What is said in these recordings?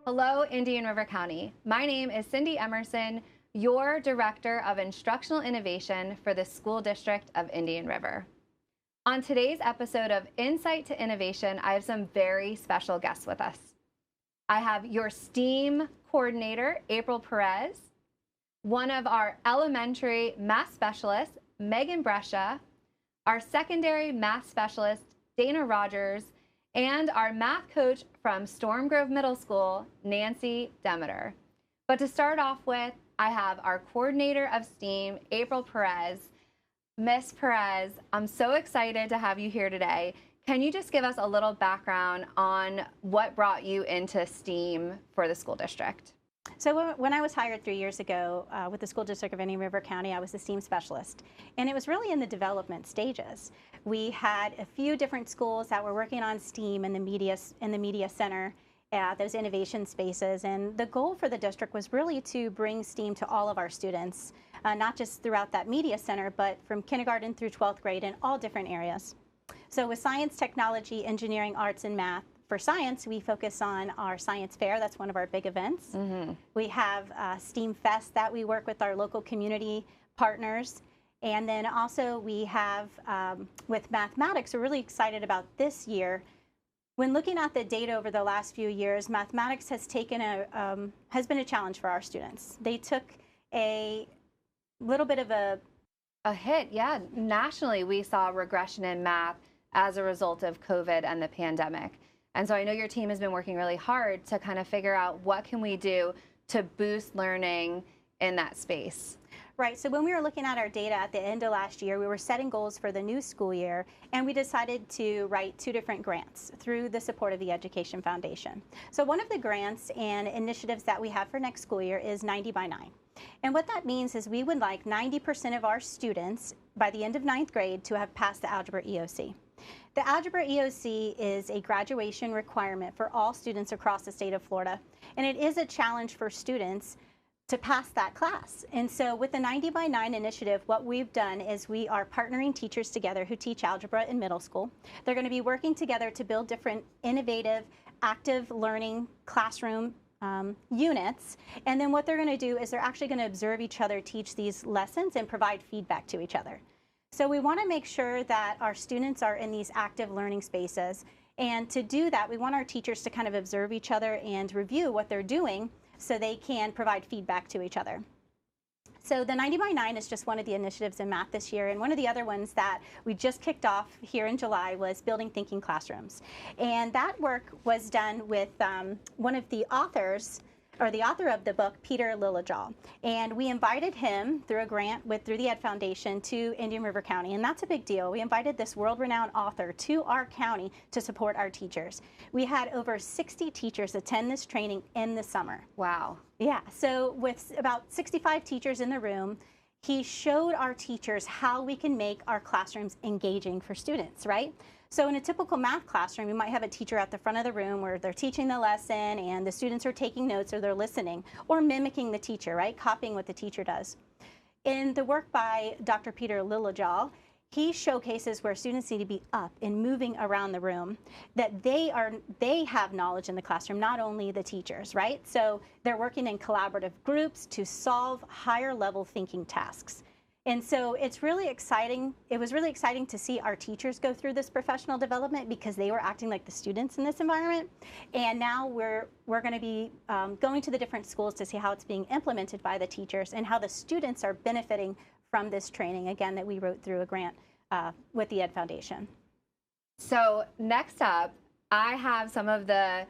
Hello, Indian River County. My name is Cindy Emerson, your Director of Instructional Innovation for the School District of Indian River. On today's episode of Insight to Innovation, I have some very special guests with us. I have your STEAM coordinator, April Perez, one of our elementary math specialists, Megan Brescia, our secondary math specialist, Dana Rogers, and our math coach from Storm Grove Middle School, Nancy Demeter. But to start off with, I have our coordinator of STEAM, April Perez. Miss Perez, I'm so excited to have you here today. Can you just give us a little background on what brought you into STEAM for the school district? So when I was hired 3 years ago with the School District of Indian River County, I was the STEAM specialist. And it was really in the development stages. We had a few different schools that were working on STEAM in the media center, those innovation spaces. And the goal for the district was really to bring STEAM to all of our students, not just throughout that media center, but from kindergarten through 12th grade in all different areas. So with science, technology, engineering, arts, and math, for science, we focus on our science fair. That's one of our big events. Mm-hmm. We have STEAM Fest that we work with our local community partners. And then also we have, with mathematics, we're really excited about this year. When looking at the data over the last few years, mathematics has been a challenge for our students. They took a little bit of a hit, yeah. Nationally, we saw regression in math as a result of COVID and the pandemic. And so I know your team has been working really hard to kind of figure out what can we do to boost learning in that space. Right, so when we were looking at our data at the end of last year, we were setting goals for the new school year, and we decided to write 2 different grants through the support of the Education Foundation. So one of the grants and initiatives that we have for next school year is 90 by 9. And what that means is we would like 90% of our students by the end of 9th grade to have passed the Algebra EOC. The Algebra EOC is a graduation requirement for all students across the state of Florida, and it is a challenge for students to pass that class. And so with the 90 by 9 initiative, what we've done is we are partnering teachers together who teach algebra in middle school. They're going to be working together to build different innovative, active learning classroom units. And then what they're going to do is they're actually going to observe each other teach these lessons and provide feedback to each other. So we want to make sure that our students are in these active learning spaces. And to do that, we want our teachers to kind of observe each other and review what they're doing so they can provide feedback to each other. So the 90 by 9 is just one of the initiatives in math this year. And one of the other ones that we just kicked off here in July was building thinking classrooms. And that work was done with one of the authors, or the author of the book, Peter Lillijaw. And we invited him through a grant through the Ed Foundation to Indian River County, and that's a big deal. We invited this world-renowned author to our county to support our teachers. We had over 60 teachers attend this training in the summer. Wow. Yeah, so with about 65 teachers in the room, he showed our teachers how we can make our classrooms engaging for students, right? So in a typical math classroom, you might have a teacher at the front of the room where they're teaching the lesson and the students are taking notes or they're listening or mimicking the teacher, right? Copying what the teacher does. In the work by Dr. Peter Lillijaw, he showcases where students need to be up and moving around the room, that they have knowledge in the classroom, not only the teachers, right? So they're working in collaborative groups to solve higher level thinking tasks. And so it's really exciting. It was really exciting to see our teachers go through this professional development because they were acting like the students in this environment. And now we're going to be going to the different schools to see how it's being implemented by the teachers and how the students are benefiting from this training, again, that we wrote through a grant with the Ed Foundation. So next up, I have some of the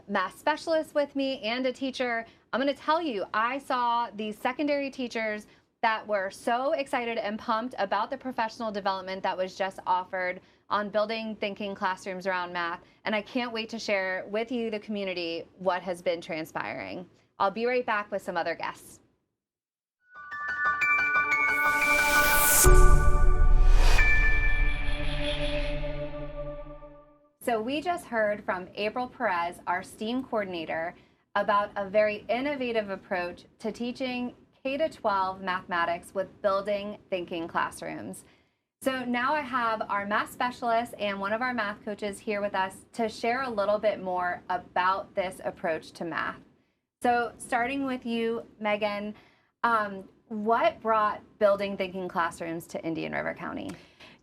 math specialists with me and a teacher. I'm going to tell you, I saw these secondary teachers that were so excited and pumped about the professional development that was just offered on building thinking classrooms around math. And I can't wait to share with you, the community, what has been transpiring. I'll be right back with some other guests. So we just heard from April Perez, our STEAM coordinator, about a very innovative approach to teaching K-12 mathematics with building thinking classrooms. So now I have our math specialist and one of our math coaches here with us to share a little bit more about this approach to math. So starting with you, Megan, what brought Building Thinking Classrooms to Indian River County?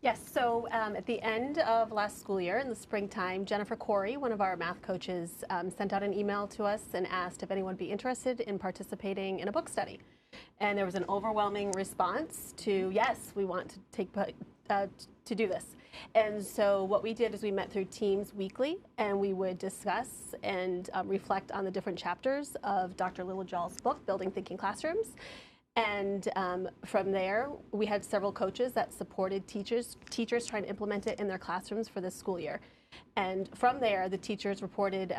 Yes, so at the end of last school year in the springtime, Jennifer Corey, one of our math coaches, sent out an email to us and asked if anyone would be interested in participating in a book study. And there was an overwhelming response to, yes, we want to to do this. And so what we did is we met through teams weekly, and we would discuss and reflect on the different chapters of Dr. Lillejaw's book, Building Thinking Classrooms. And from there, we had several coaches that supported teachers trying to implement it in their classrooms for this school year. And from there, the teachers reported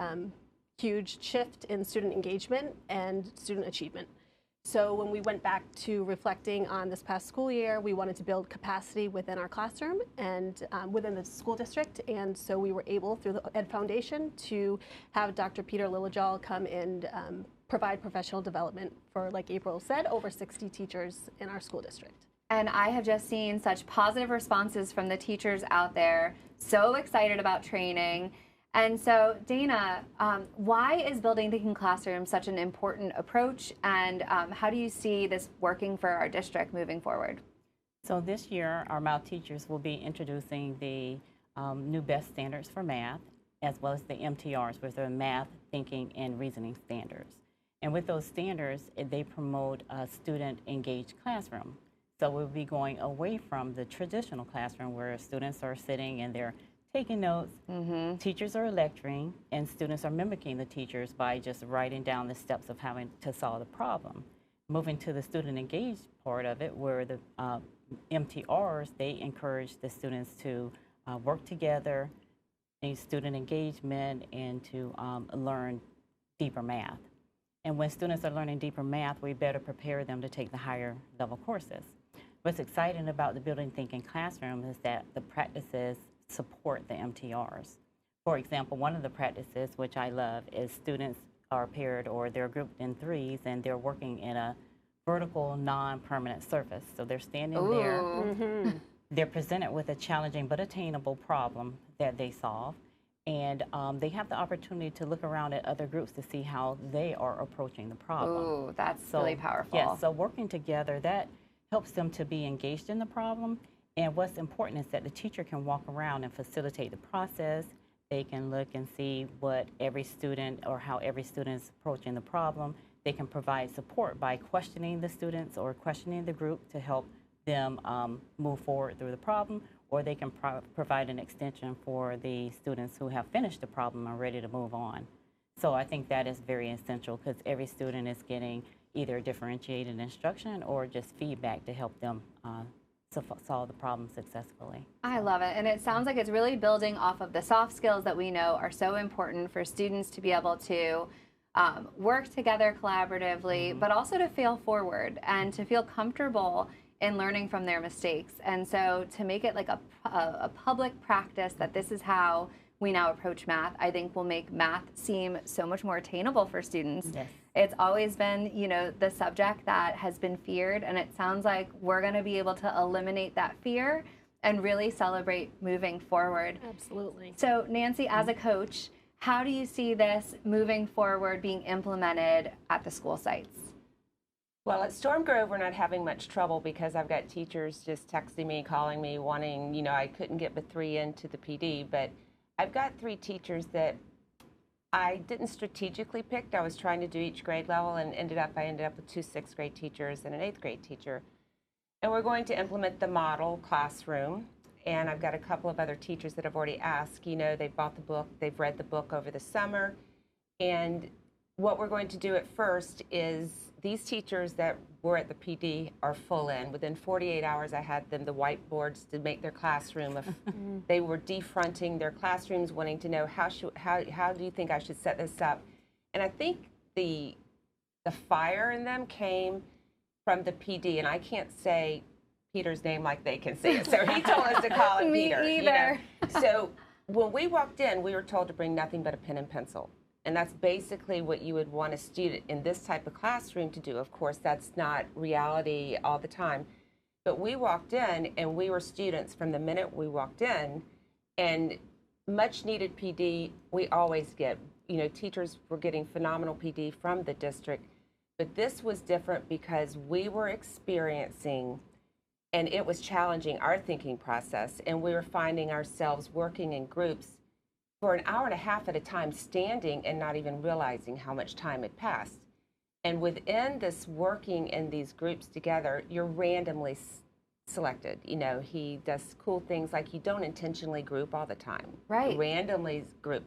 huge shift in student engagement and student achievement. So when we went back to reflecting on this past school year, we wanted to build capacity within our classroom and within the school district. And so we were able, through the Ed Foundation, to have Dr. Peter Lillejaw come and provide professional development for, like April said, over 60 teachers in our school district. And I have just seen such positive responses from the teachers out there, so excited about training. And so, Dana, why is Building Thinking Classrooms such an important approach, and how do you see this working for our district moving forward? So this year, our math teachers will be introducing the new best standards for math, as well as the MTRs, which are math, thinking, and reasoning standards. And with those standards, they promote a student-engaged classroom. So we'll be going away from the traditional classroom where students are sitting and they're taking notes, teachers are lecturing, and students are mimicking the teachers by just writing down the steps of having to solve the problem. Moving to the student-engaged part of it, where the MTRs, they encourage the students to work together, in student engagement, and to learn deeper math. And when students are learning deeper math, we better prepare them to take the higher level courses. What's exciting about the Building Thinking Classroom is that the practices support the MTRs. For example, one of the practices, which I love, is students are paired or they're grouped in threes and they're working in a vertical non-permanent surface. So they're standing there, they're presented with a challenging but attainable problem that they solve, and they have the opportunity to look around at other groups to see how they are approaching the problem. Ooh, that's really powerful. Yeah, so working together, that helps them to be engaged in the problem. And what's important is that the teacher can walk around and facilitate the process. They can look and see what every student or how every student is approaching the problem. They can provide support by questioning the students or questioning the group to help them move forward through the problem, or they can provide an extension for the students who have finished the problem and are ready to move on. So I think that is very essential because every student is getting either differentiated instruction or just feedback to help them to solve the problem successfully. I love it, and it sounds like it's really building off of the soft skills that we know are so important for students to be able to work together collaboratively, but also to fail forward and to feel comfortable in learning from their mistakes. And so to make it like a public practice that this is how we now approach math, I think will make math seem so much more attainable for students. Yes. It's always been, you know, the subject that has been feared, and it sounds like we're going to be able to eliminate that fear and really celebrate moving forward. Absolutely. So Nancy, as a coach, how do you see this moving forward being implemented at the school sites? Well, at Storm Grove, we're not having much trouble because I've got teachers just texting me, calling me, wanting, you know, I couldn't get but 3 into the PD, but I've got 3 teachers that I didn't strategically pick. I was trying to do each grade level and I ended up with 2 6th grade teachers and an 8th grade teacher. And we're going to implement the model classroom. And I've got a couple of other teachers that have already asked, you know, they bought the book, they've read the book over the summer. And what we're going to do at first is these teachers that were at the PD are full in. Within 48 hours, I had them the whiteboards to make their classroom. They were defronting their classrooms, wanting to know how do you think I should set this up? And I think the fire in them came from the PD, and I can't say Peter's name like they can say it. So he told us to call him Peter. Me either. You know? So when we walked in, we were told to bring nothing but a pen and pencil. And that's basically what you would want a student in this type of classroom to do. Of course, that's not reality all the time. But we walked in and we were students from the minute we walked in, and much needed PD we always get. You know, teachers were getting phenomenal PD from the district, but this was different because we were experiencing, and it was challenging our thinking process, and we were finding ourselves working in groups for an hour and a half at a time, standing and not even realizing how much time had passed. And within this working in these groups together, you're randomly selected. You know, he does cool things like you don't intentionally group all the time. Right. Randomly group.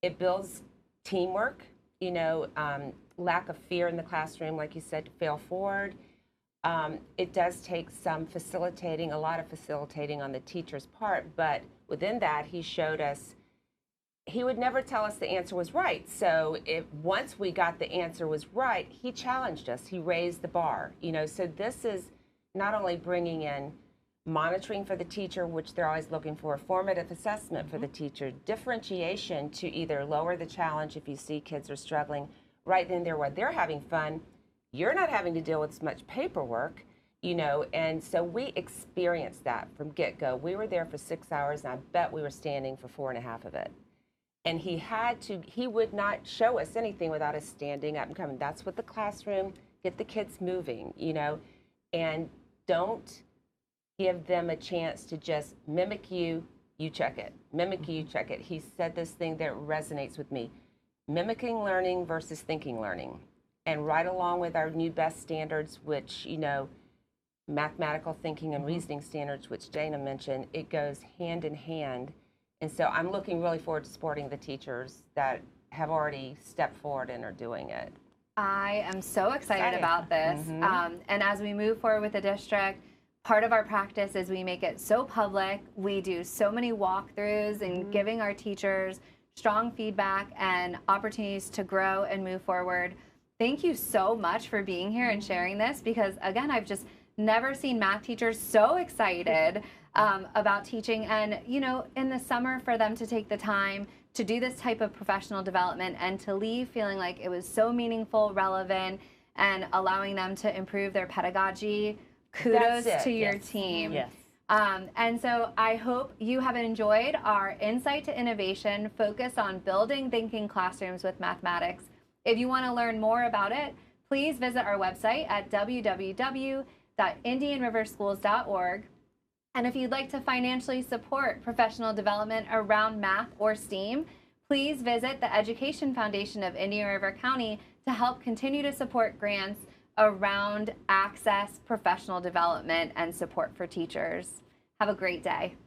It builds teamwork, you know, lack of fear in the classroom, like you said, to fail forward. It does take some facilitating, a lot of facilitating on the teacher's part, but within that, he showed us he would never tell us the answer was right. So once we got the answer was right, he challenged us. He raised the bar. You know, so this is not only bringing in monitoring for the teacher, which they're always looking for, formative assessment for the teacher, differentiation to either lower the challenge if you see kids are struggling right then there where they're having fun. You're not having to deal with as much paperwork, you know, and so we experienced that from get-go. We were there for 6 hours, and I bet we were standing for 4.5 of it. And he would not show us anything without us standing up and coming. That's what the classroom, get the kids moving, you know, and don't give them a chance to just mimic you, you check it. Mimic you, check it. He said this thing that resonates with me. Mimicking learning versus thinking learning. And right along with our new best standards, which, you know, mathematical thinking and reasoning standards, which Dana mentioned, it goes hand in hand. And so I'm looking really forward to supporting the teachers that have already stepped forward and are doing it. I am so excited about this. And as we move forward with the district, part of our practice is we make it so public. We do so many walkthroughs and giving our teachers strong feedback and opportunities to grow and move forward. Thank you so much for being here and sharing this, because again, I've just never seen math teachers so excited about teaching, and you know, in the summer for them to take the time to do this type of professional development and to leave feeling like it was so meaningful, relevant, and allowing them to improve their pedagogy. Kudos to your team. Yes. And so I hope you have enjoyed our Insight to Innovation focus on building thinking classrooms with mathematics. If you want to learn more about it, please visit our website at www.indianriverschools.org. And if you'd like to financially support professional development around math or STEAM, please visit the Education Foundation of Indian River County to help continue to support grants around access, professional development, and support for teachers. Have a great day.